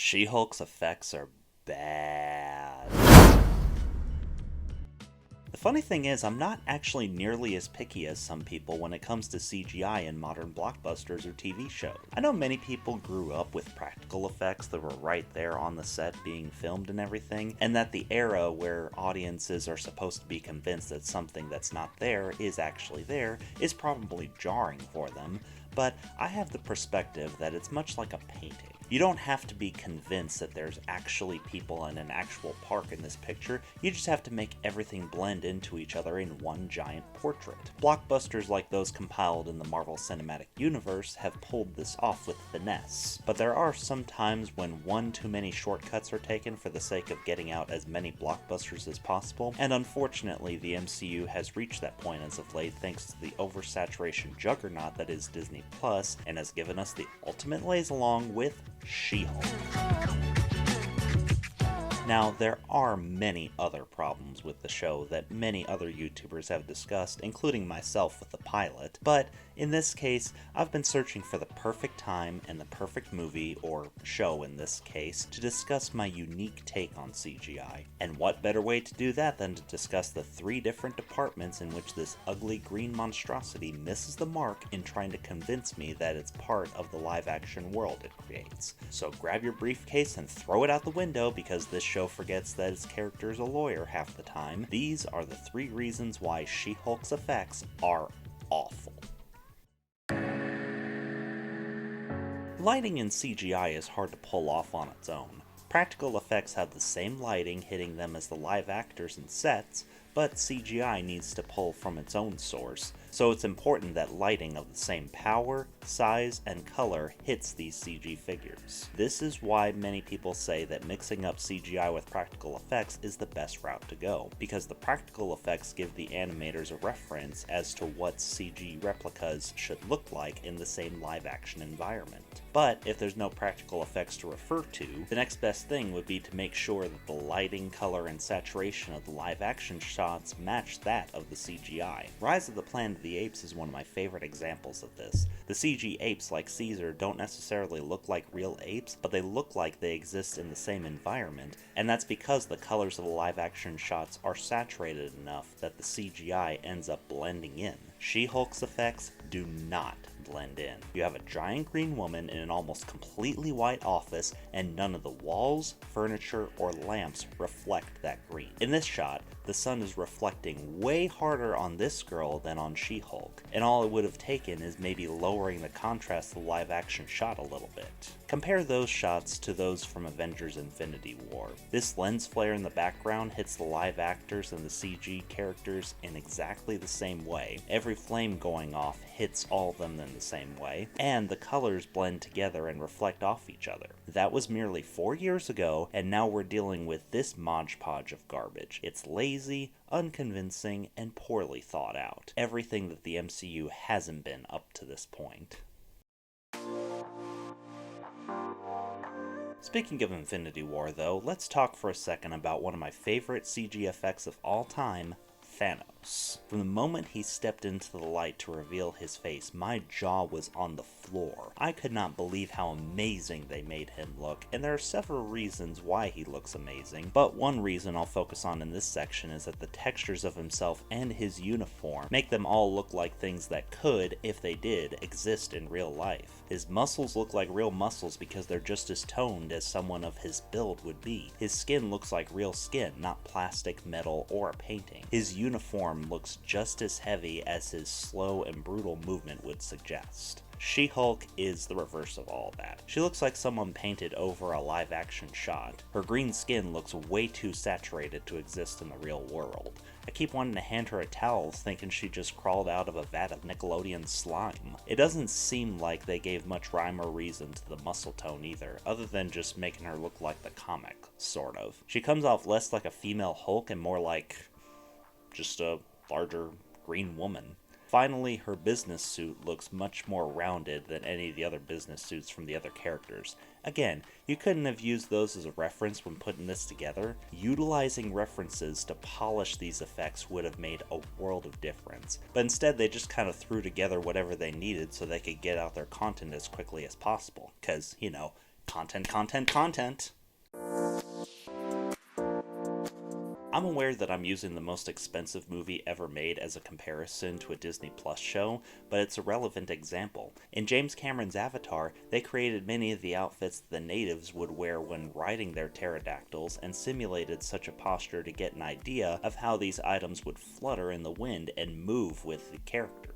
She-Hulk's effects are bad. The funny thing is, I'm not actually nearly as picky as some people when it comes to CGI in modern blockbusters or TV shows. I know many people grew up with practical effects that were right there on the set being filmed and everything, and that the era where audiences are supposed to be convinced that something that's not there is actually there is probably jarring for them, but I have the perspective that it's much like a painting. You don't have to be convinced that there's actually people in an actual park in this picture, you just have to make everything blend into each other in one giant portrait. Blockbusters like those compiled in the Marvel Cinematic Universe have pulled this off with finesse, but there are some times when one too many shortcuts are taken for the sake of getting out as many blockbusters as possible, and unfortunately the MCU has reached that point as of late thanks to the oversaturation juggernaut that is Disney Plus, and has given us the ultimate laze-along with She-Hulk. Now, there are many other problems with the show that many other YouTubers have discussed, including myself with the pilot, but in this case, I've been searching for the perfect time and the perfect movie, or show in this case, to discuss my unique take on CGI. And what better way to do that than to discuss the 3 different departments in which this ugly green monstrosity misses the mark in trying to convince me that it's part of the live-action world it creates. So grab your briefcase and throw it out the window, because this show forgets that its character is a lawyer half the time. These are the 3 reasons why She-Hulk's effects are awful. Lighting in CGI is hard to pull off on its own. Practical effects have the same lighting hitting them as the live actors and sets, but CGI needs to pull from its own source, so it's important that lighting of the same power, size, and color hits these CG figures. This is why many people say that mixing up CGI with practical effects is the best route to go, because the practical effects give the animators a reference as to what CG replicas should look like in the same live-action environment. But if there's no practical effects to refer to, the next best thing would be to make sure that the lighting, color, and saturation of the live-action shots match that of the CGI. Rise of the Planet of the Apes is one of my favorite examples of this. The CG apes like Caesar don't necessarily look like real apes, but they look like they exist in the same environment, and that's because the colors of the live-action shots are saturated enough that the CGI ends up blending in. She-Hulk's effects do not blend in. You have a giant green woman in an almost completely white office, and none of the walls, furniture, or lamps reflect that green. In this shot, the sun is reflecting way harder on this girl than on She-Hulk, and all it would have taken is maybe lowering the contrast of the live-action shot a little bit. Compare those shots to those from Avengers Infinity War. This lens flare in the background hits the live actors and the CG characters in exactly the same way. Every flame going off hits all of them in the same way, and the colors blend together and reflect off each other. That was merely 4 years ago, and now we're dealing with this Mod Podge of garbage. It's lazy, unconvincing, and poorly thought out. Everything that the MCU hasn't been up to this point. Speaking of Infinity War though, let's talk for a second about one of my favorite CG effects of all time, Thanos. From the moment he stepped into the light to reveal his face, my jaw was on the floor. I could not believe how amazing they made him look, and there are several reasons why he looks amazing, but one reason I'll focus on in this section is that the textures of himself and his uniform make them all look like things that could, if they did, exist in real life. His muscles look like real muscles because they're just as toned as someone of his build would be. His skin looks like real skin, not plastic, metal, or a painting. His uniform looks just as heavy as his slow and brutal movement would suggest. She-Hulk is the reverse of all that. She looks like someone painted over a live-action shot. Her green skin looks way too saturated to exist in the real world. I keep wanting to hand her a towel, thinking she just crawled out of a vat of Nickelodeon slime. It doesn't seem like they gave much rhyme or reason to the muscle tone either, other than just making her look like the comic, sort of. She comes off less like a female Hulk and more like just a larger green woman. Finally, her business suit looks much more rounded than any of the other business suits from the other characters. Again, you couldn't have used those as a reference when putting this together. Utilizing references to polish these effects would have made a world of difference, but instead they just kind of threw together whatever they needed so they could get out their content as quickly as possible, because, Content. I'm aware that I'm using the most expensive movie ever made as a comparison to a Disney Plus show, but it's a relevant example. In James Cameron's Avatar, they created many of the outfits the natives would wear when riding their pterodactyls and simulated such a posture to get an idea of how these items would flutter in the wind and move with the characters.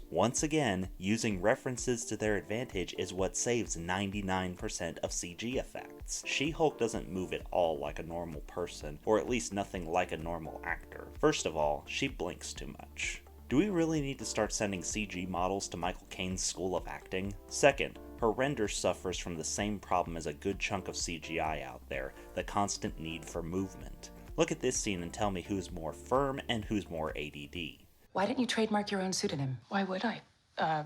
Once again, using references to their advantage is what saves 99% of CG effects. She-Hulk doesn't move at all like a normal person, or at least nothing like a normal actor. First of all, she blinks too much. Do we really need to start sending CG models to Michael Caine's school of acting? Second, her render suffers from the same problem as a good chunk of CGI out there, the constant need for movement. Look at this scene and tell me who's more firm and who's more ADD. Why didn't you trademark your own pseudonym? Why would I?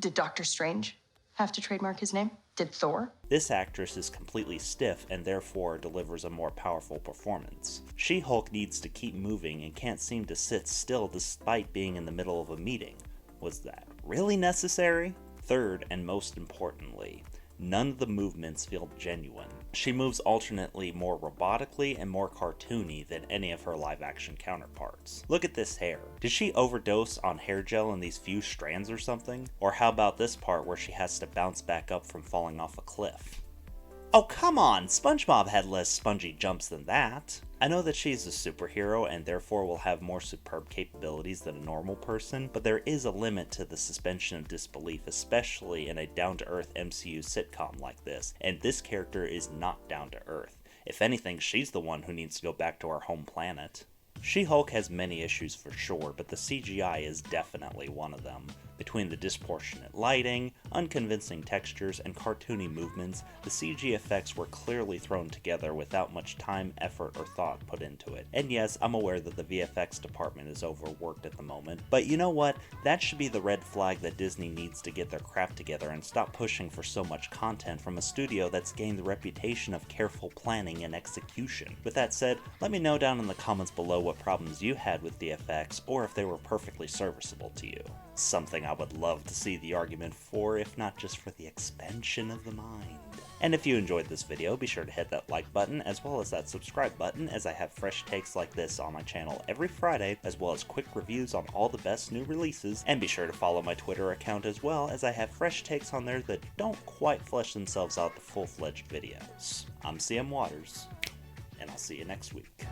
Did Doctor Strange have to trademark his name? Did Thor? This actress is completely stiff and therefore delivers a more powerful performance. She-Hulk needs to keep moving and can't seem to sit still despite being in the middle of a meeting. Was that really necessary? Third, and most importantly, none of the movements feel genuine. She moves alternately more robotically and more cartoony than any of her live-action counterparts. Look at this hair. Did she overdose on hair gel in these few strands or something? Or how about this part where she has to bounce back up from falling off a cliff? Oh come on, SpongeBob had less spongy jumps than that. I know that she's a superhero and therefore will have more superb capabilities than a normal person, but there is a limit to the suspension of disbelief, especially in a down-to-earth MCU sitcom like this, and this character is not down-to-earth. If anything, she's the one who needs to go back to our home planet. She-Hulk has many issues for sure, but the CGI is definitely one of them. Between the disproportionate lighting, unconvincing textures, and cartoony movements, the CG effects were clearly thrown together without much time, effort, or thought put into it. And yes, I'm aware that the VFX department is overworked at the moment, but you know what? That should be the red flag that Disney needs to get their crap together and stop pushing for so much content from a studio that's gained the reputation of careful planning and execution. With that said, let me know down in the comments below what problems you had with the effects, or if they were perfectly serviceable to you. Something I would love to see the argument for, if not just for the expansion of the mind. And if you enjoyed this video, be sure to hit that like button as well as that subscribe button, as I have fresh takes like this on my channel every Friday, as well as quick reviews on all the best new releases, and be sure to follow my Twitter account as well, as I have fresh takes on there that don't quite flesh themselves out to full-fledged videos. I'm CM Waters, and I'll see you next week.